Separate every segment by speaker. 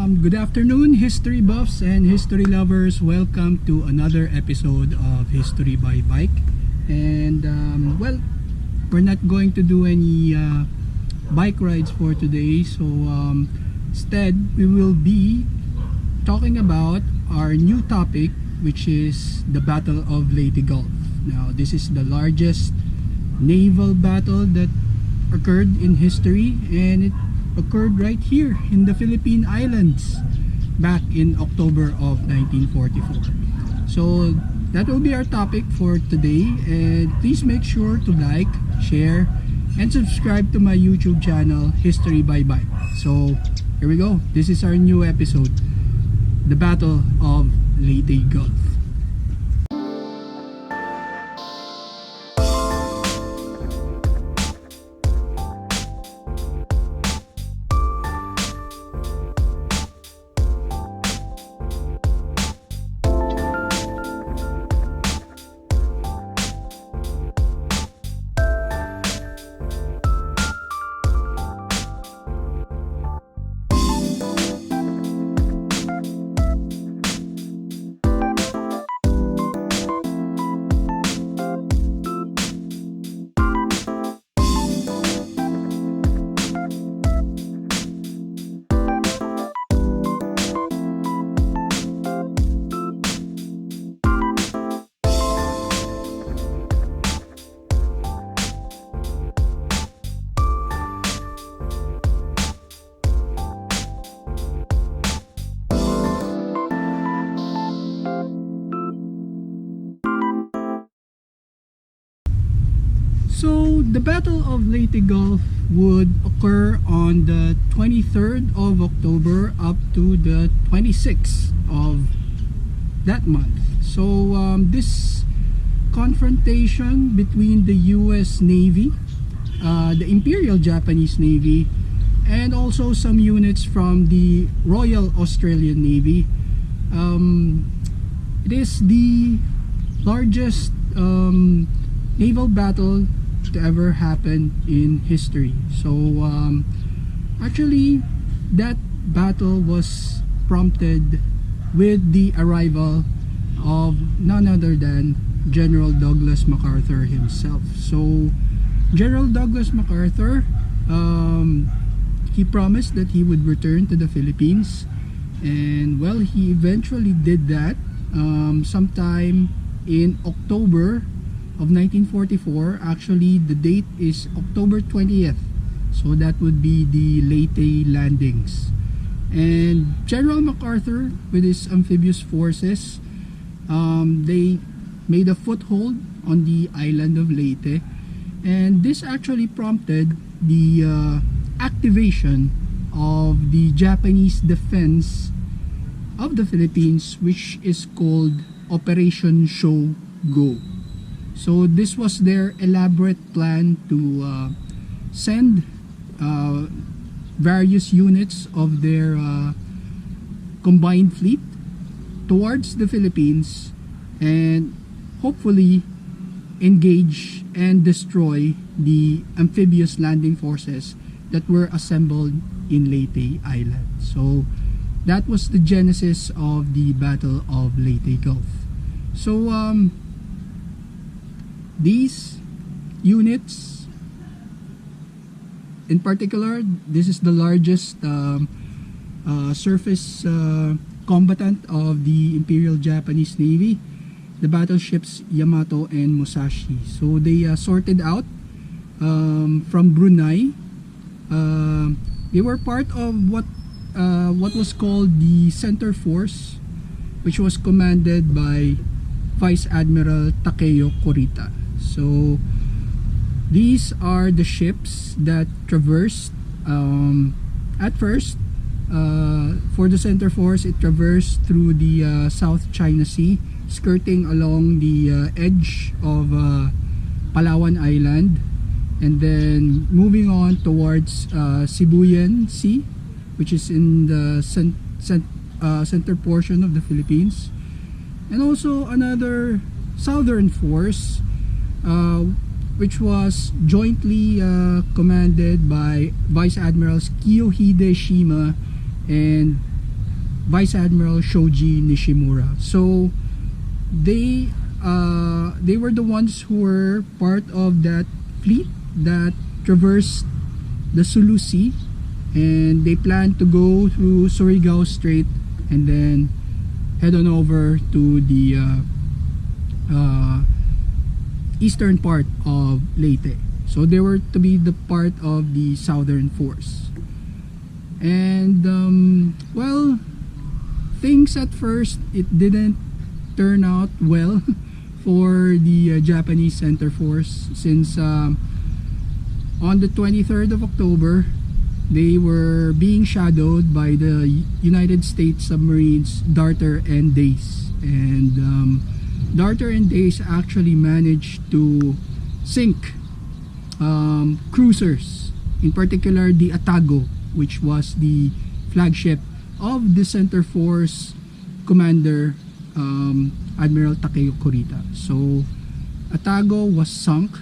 Speaker 1: Good afternoon, history buffs and history lovers. Welcome to another episode of History by Bike. And well, we're not going to do any bike rides for today. So instead, we will be talking about our new topic, which is the Battle of Leyte Gulf. Now, this is the largest naval battle that occurred in history, and it occurred right here in the Philippine Islands back in October of 1944. So that will be our topic for today, and please make sure to like, share, and subscribe to my YouTube channel, History by Bike. So here we go. This is our new episode, the Battle of Leyte Gulf. So the Battle of Leyte Gulf would occur on the 23rd of October up to the 26th of that month. So this confrontation between the US Navy, the Imperial Japanese Navy, and also some units from the Royal Australian Navy, it is the largest naval battle to ever happen in history. So actually that battle was prompted with the arrival of none other than General Douglas MacArthur himself. So General Douglas MacArthur, he promised that he would return to the Philippines, and well, he eventually did that sometime in October of 1944. Actually, the date is October 20th, so that would be the Leyte landings. And General MacArthur, with his amphibious forces, they made a foothold on the island of Leyte, and this actually prompted the activation of the Japanese defense of the Philippines, which is called Operation Shō. So this was their elaborate plan to send various units of their combined fleet towards the Philippines and hopefully engage and destroy the amphibious landing forces that were assembled in Leyte Island. So that was the genesis of the Battle of Leyte Gulf. So these units, in particular, this is the largest surface combatant of the Imperial Japanese Navy, the battleships Yamato and Musashi. So they sorted out from Brunei. They were part of what was called the Center Force, which was commanded by Vice Admiral Takeo Kurita. So these are the ships that traversed at first for the Center Force. It traversed through the South China Sea, skirting along the edge of Palawan Island, and then moving on towards Sibuyan Sea, which is in the center portion of the Philippines, and also another southern force which was jointly commanded by Vice Admirals Kiyohide Shima and Vice Admiral Shoji Nishimura. So they were the ones who were part of that fleet that traversed the Sulu Sea, and they planned to go through Surigao Strait and then head on over to the eastern part of Leyte. So they were to be the part of the southern force. And well, things at first, it didn't turn out well for the Japanese center force, since on the 23rd of October they were being shadowed by the United States submarines Darter and Dace, and Darter and Dace actually managed to sink cruisers, in particular the Atago, which was the flagship of the center force commander, Admiral Takeo Kurita. So Atago was sunk.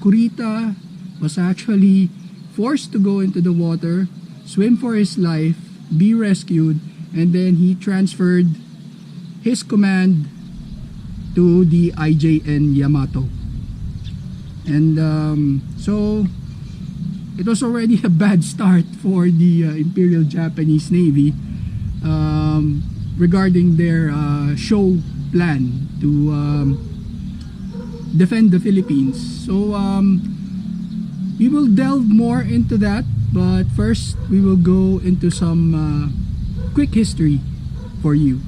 Speaker 1: Kurita was actually forced to go into the water, swim for his life, be rescued, and then he transferred his command to the IJN Yamato. And so it was already a bad start for the Imperial Japanese Navy regarding their Shō plan to defend the Philippines. So we will delve more into that, but first we will go into some quick history for you.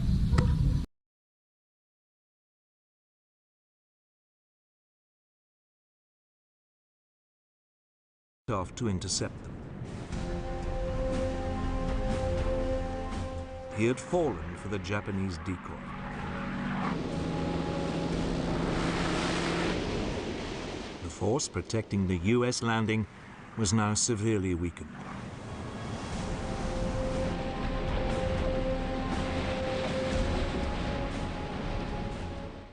Speaker 2: Off to intercept them. He had fallen for the Japanese decoy. The force protecting the US landing was now severely weakened.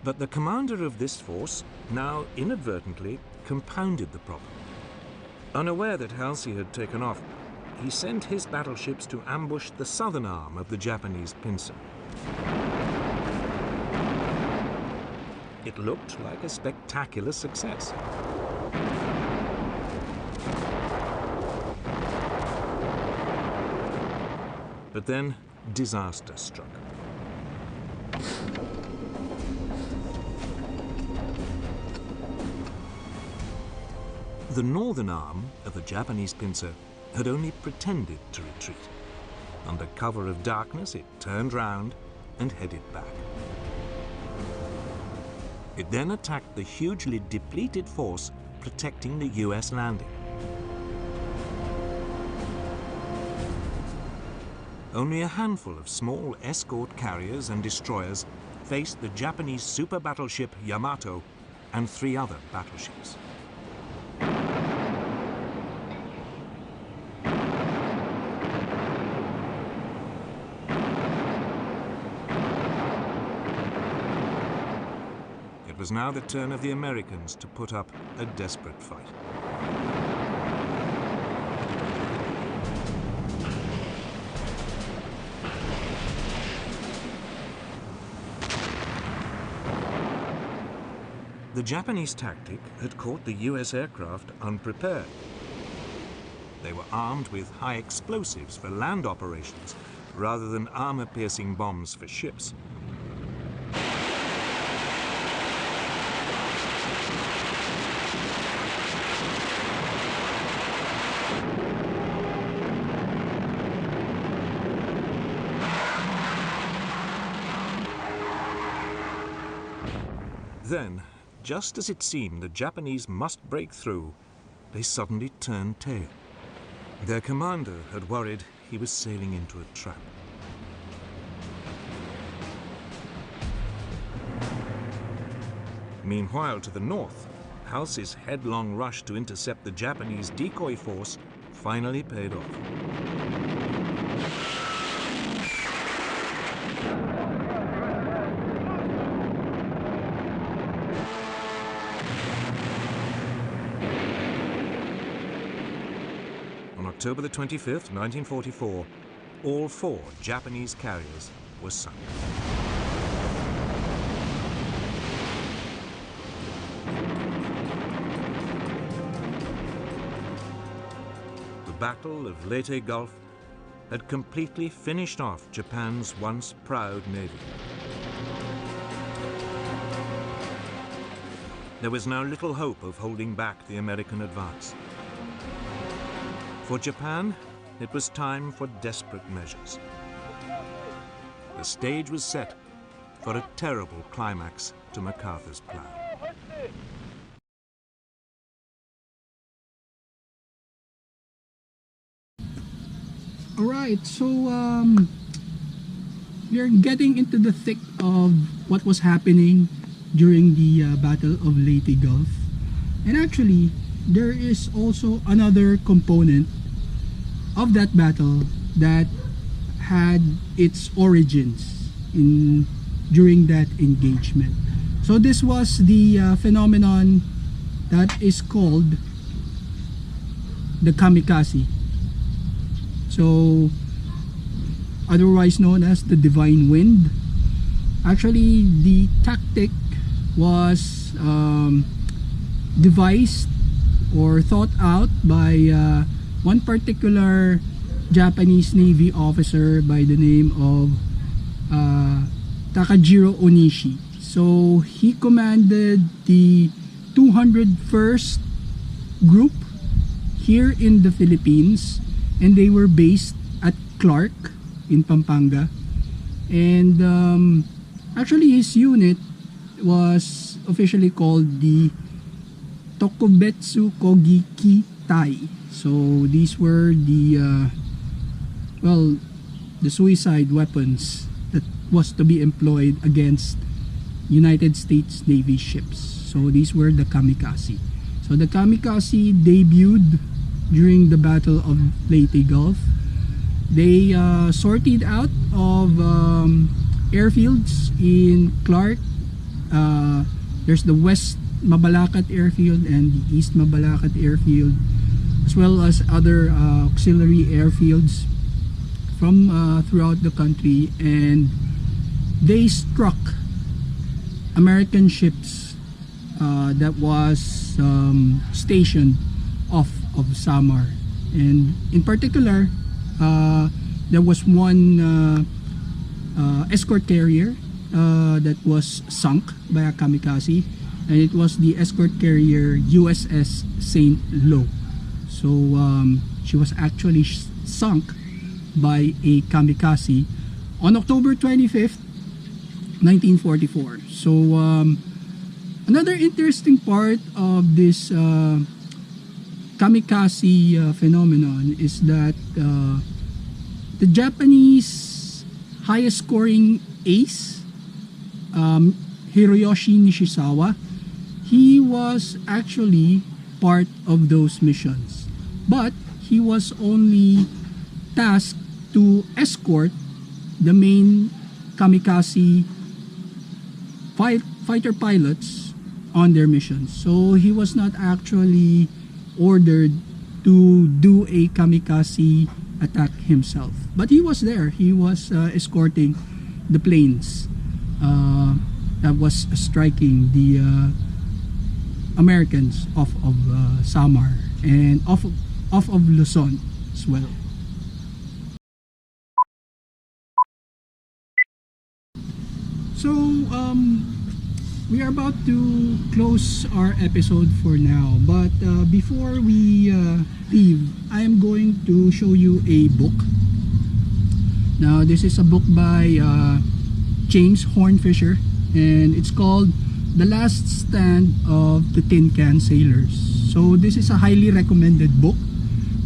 Speaker 2: But the commander of this force now inadvertently compounded the problem. Unaware that Halsey had taken off, he sent his battleships to ambush the southern arm of the Japanese pincer. It looked like a spectacular success. But then disaster struck. The northern arm of the Japanese pincer had only pretended to retreat. Under cover of darkness, it turned round and headed back. It then attacked the hugely depleted force protecting the US landing. Only a handful of small escort carriers and destroyers faced the Japanese super battleship Yamato and 3 other battleships. It was now the turn of the Americans to put up a desperate fight. The Japanese tactic had caught the US aircraft unprepared. They were armed with high explosives for land operations rather than armor-piercing bombs for ships. Then, just as it seemed the Japanese must break through, they suddenly turned tail. Their commander had worried he was sailing into a trap. Meanwhile, to the north, Halsey's headlong rush to intercept the Japanese decoy force finally paid off. On October the 25th, 1944, all 4 Japanese carriers were sunk. The Battle of Leyte Gulf had completely finished off Japan's once proud navy. There was now little hope of holding back the American advance. For Japan, it was time for desperate measures. The stage was set for a terrible climax to MacArthur's plan.
Speaker 1: Alright, so we're getting into the thick of what was happening during the Battle of Leyte Gulf. And actually, there is also another component of that battle that had its origins during that engagement. So this was the phenomenon that is called the kamikaze. So otherwise known as the divine wind. Actually, the tactic was devised or thought out by one particular Japanese Navy officer by the name of Takajiro Onishi. So he commanded the 201st Group here in the Philippines, and they were based at Clark in Pampanga. And actually his unit was officially called the Tokubetsu Kogiki Tai. So these were the the suicide weapons that was to be employed against United States Navy ships. So these were the kamikaze. So the kamikaze debuted during the Battle of Leyte Gulf. They sorted out of airfields in Clark. There's the West Mabalacat Airfield and the East Mabalacat Airfield, as well as other auxiliary airfields from throughout the country, and they struck American ships that was stationed off of Samar. And in particular, there was one escort carrier that was sunk by a kamikaze, and it was the escort carrier USS St. Lo. So she was actually sunk by a kamikaze on October 25th, 1944. So another interesting part of this kamikaze phenomenon is that the Japanese highest scoring ace, Hiroyoshi Nishizawa, he was actually part of those missions, but he was only tasked to escort the main kamikaze fighter pilots on their missions. So he was not actually ordered to do a kamikaze attack himself, but he was there. He was escorting the planes that was striking the Americans off of Samar and off of Luzon as well. So we are about to close our episode for now, but before we leave, I am going to show you a book. Now this is a book by James Hornfisher, and it's called The Last Stand of the Tin Can Sailors. So this is a highly recommended book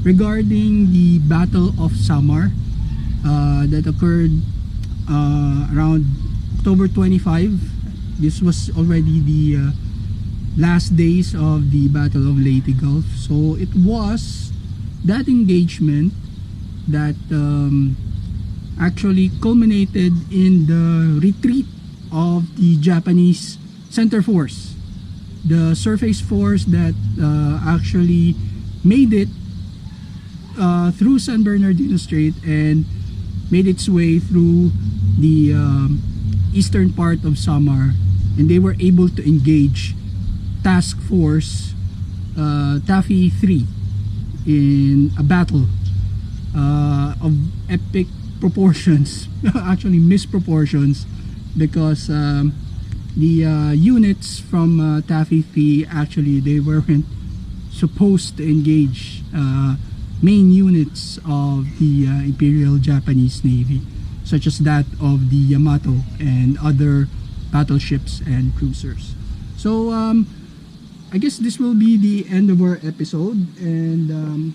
Speaker 1: regarding the Battle of Samar that occurred around October 25. This was already the last days of the Battle of Leyte Gulf. So it was that engagement that actually culminated in the retreat of the Japanese center force, the surface force that actually made it through San Bernardino Strait and made its way through the eastern part of Samar, and they were able to engage Task Force Taffy 3 in a battle of epic proportions, actually misproportions, because the units from Taffy 3, actually they weren't supposed to engage main units of the Imperial Japanese Navy, such as that of the Yamato and other battleships and cruisers. So I guess this will be the end of our episode, and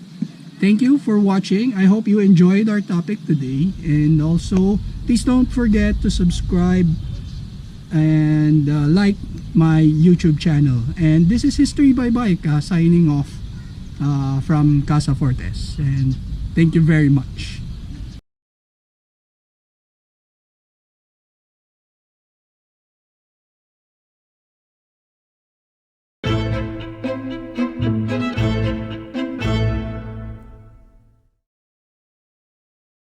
Speaker 1: thank you for watching. I hope you enjoyed our topic today, and also please don't forget to subscribe and like my YouTube channel. And this is History by Bike, signing off from Casa Fortes, and thank you very much.